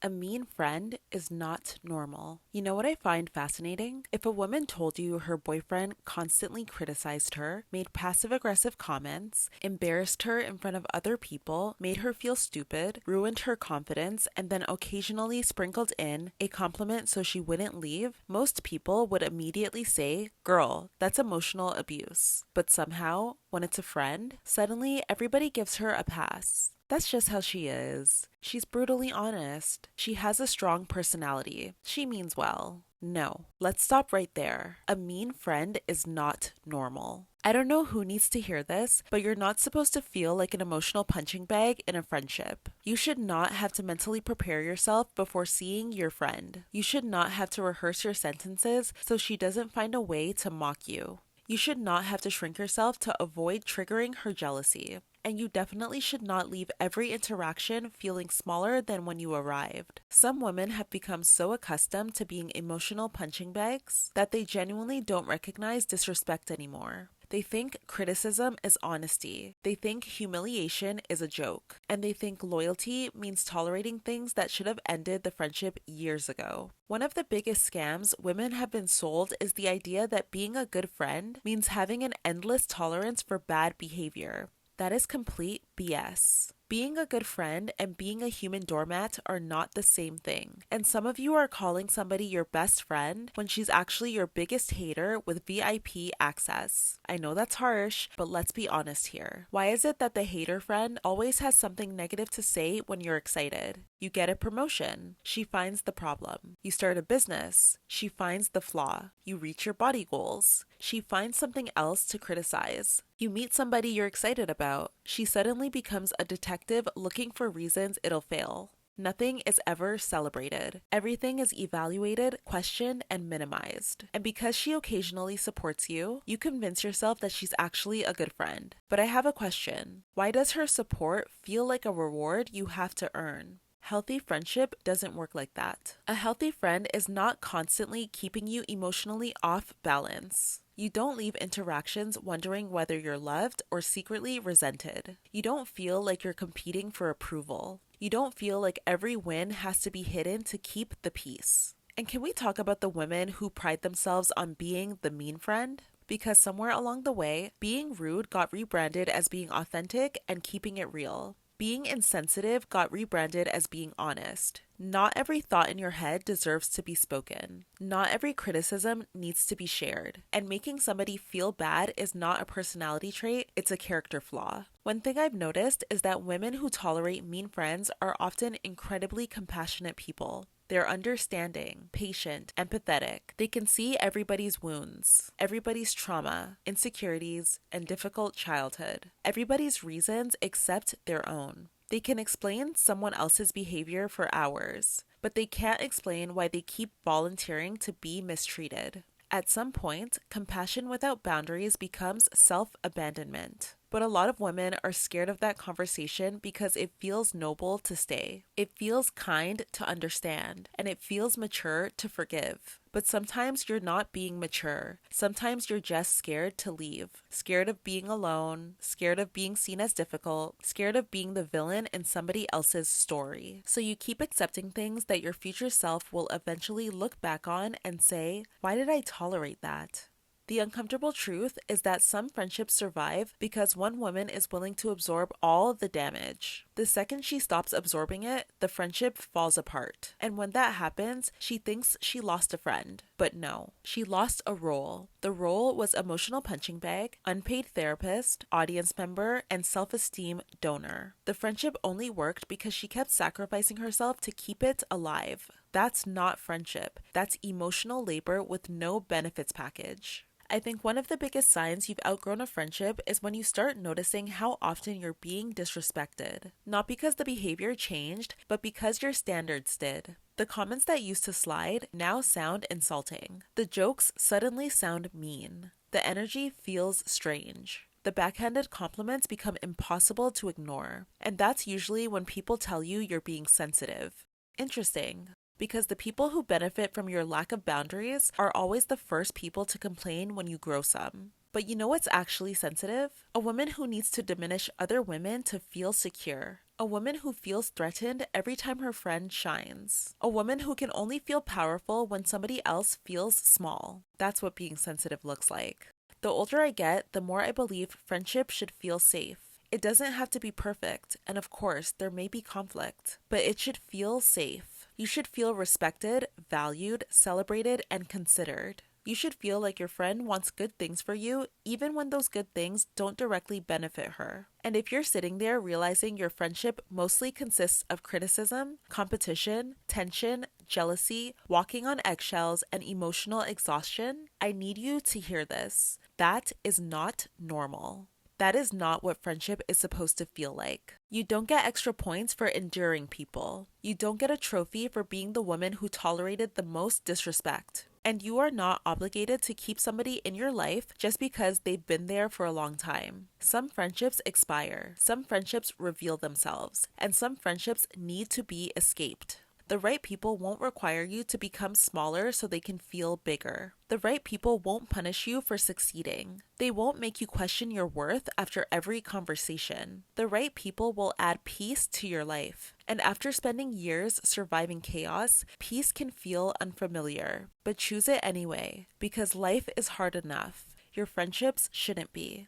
A mean friend is not normal. You know what I find fascinating? If a woman told you her boyfriend constantly criticized her, made passive aggressive comments, embarrassed her in front of other people, made her feel stupid, ruined her confidence, and then occasionally sprinkled in a compliment so she wouldn't leave, most people would immediately say, "Girl, that's emotional abuse." But somehow, when it's a friend, suddenly everybody gives her a pass. That's just how she is. She's brutally honest. She has a strong personality. She means well. No, let's stop right there. A mean friend is not normal. I don't know who needs to hear this, but you're not supposed to feel like an emotional punching bag in a friendship. You should not have to mentally prepare yourself before seeing your friend. You should not have to rehearse your sentences so she doesn't find a way to mock you. You should not have to shrink yourself to avoid triggering her jealousy. And you definitely should not leave every interaction feeling smaller than when you arrived. Some women have become so accustomed to being emotional punching bags that they genuinely don't recognize disrespect anymore. They think criticism is honesty. They think humiliation is a joke. And they think loyalty means tolerating things that should have ended the friendship years ago. One of the biggest scams women have been sold is the idea that being a good friend means having an endless tolerance for bad behavior. That is complete BS. Being a good friend and being a human doormat are not the same thing. And some of you are calling somebody your best friend when she's actually your biggest hater with VIP access. I know that's harsh, but let's be honest here. Why is it that the hater friend always has something negative to say when you're excited? You get a promotion. She finds the problem. You start a business. She finds the flaw. You reach your body goals. She finds something else to criticize. You meet somebody you're excited about. She suddenly becomes a detective looking for reasons it'll fail. Nothing is ever celebrated. Everything is evaluated, questioned, and minimized. And because she occasionally supports you, you convince yourself that she's actually a good friend. But I have a question. Why does her support feel like a reward you have to earn? Healthy friendship doesn't work like that. A healthy friend is not constantly keeping you emotionally off balance. You don't leave interactions wondering whether you're loved or secretly resented. You don't feel like you're competing for approval. You don't feel like every win has to be hidden to keep the peace. And can we talk about the women who pride themselves on being the mean friend? Because somewhere along the way, being rude got rebranded as being authentic and keeping it real. Being insensitive got rebranded as being honest. Not every thought in your head deserves to be spoken. Not every criticism needs to be shared. And making somebody feel bad is not a personality trait, it's a character flaw. One thing I've noticed is that women who tolerate mean friends are often incredibly compassionate people. They're understanding, patient, empathetic. They can see everybody's wounds, everybody's trauma, insecurities, and difficult childhood. Everybody's reasons except their own. They can explain someone else's behavior for hours, but they can't explain why they keep volunteering to be mistreated. At some point, compassion without boundaries becomes self abandonment. But a lot of women are scared of that conversation because it feels noble to stay. It feels kind to understand, and it feels mature to forgive. But sometimes you're not being mature. Sometimes you're just scared to leave. Scared of being alone, scared of being seen as difficult, scared of being the villain in somebody else's story. So you keep accepting things that your future self will eventually look back on and say, "Why did I tolerate that?" The uncomfortable truth is that some friendships survive because one woman is willing to absorb all the damage. The second she stops absorbing it, the friendship falls apart. And when that happens, she thinks she lost a friend. But no, she lost a role. The role was emotional punching bag, unpaid therapist, audience member, and self-esteem donor. The friendship only worked because she kept sacrificing herself to keep it alive. That's not friendship. That's emotional labor with no benefits package. I think one of the biggest signs you've outgrown a friendship is when you start noticing how often you're being disrespected. Not because the behavior changed, but because your standards did. The comments that used to slide now sound insulting. The jokes suddenly sound mean. The energy feels strange. The backhanded compliments become impossible to ignore. And that's usually when people tell you you're being sensitive. Interesting. Because the people who benefit from your lack of boundaries are always the first people to complain when you grow some. But you know what's actually sensitive? A woman who needs to diminish other women to feel secure. A woman who feels threatened every time her friend shines. A woman who can only feel powerful when somebody else feels small. That's what being sensitive looks like. The older I get, the more I believe friendship should feel safe. It doesn't have to be perfect, and of course, there may be conflict, but it should feel safe. You should feel respected, valued, celebrated, and considered. You should feel like your friend wants good things for you, even when those good things don't directly benefit her. And if you're sitting there realizing your friendship mostly consists of criticism, competition, tension, jealousy, walking on eggshells, and emotional exhaustion, I need you to hear this. That is not normal. That is not what friendship is supposed to feel like. You don't get extra points for enduring people. You don't get a trophy for being the woman who tolerated the most disrespect. And you are not obligated to keep somebody in your life just because they've been there for a long time. Some friendships expire, some friendships reveal themselves, and some friendships need to be escaped. The right people won't require you to become smaller so they can feel bigger. The right people won't punish you for succeeding. They won't make you question your worth after every conversation. The right people will add peace to your life. And after spending years surviving chaos, peace can feel unfamiliar. But choose it anyway, because life is hard enough. Your friendships shouldn't be.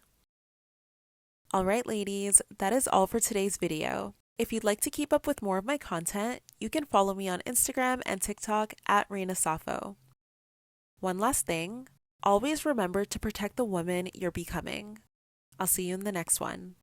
Alright ladies, that is all for today's video. If you'd like to keep up with more of my content, you can follow me on Instagram and TikTok at Reina Safo. One last thing, always remember to protect the woman you're becoming. I'll see you in the next one.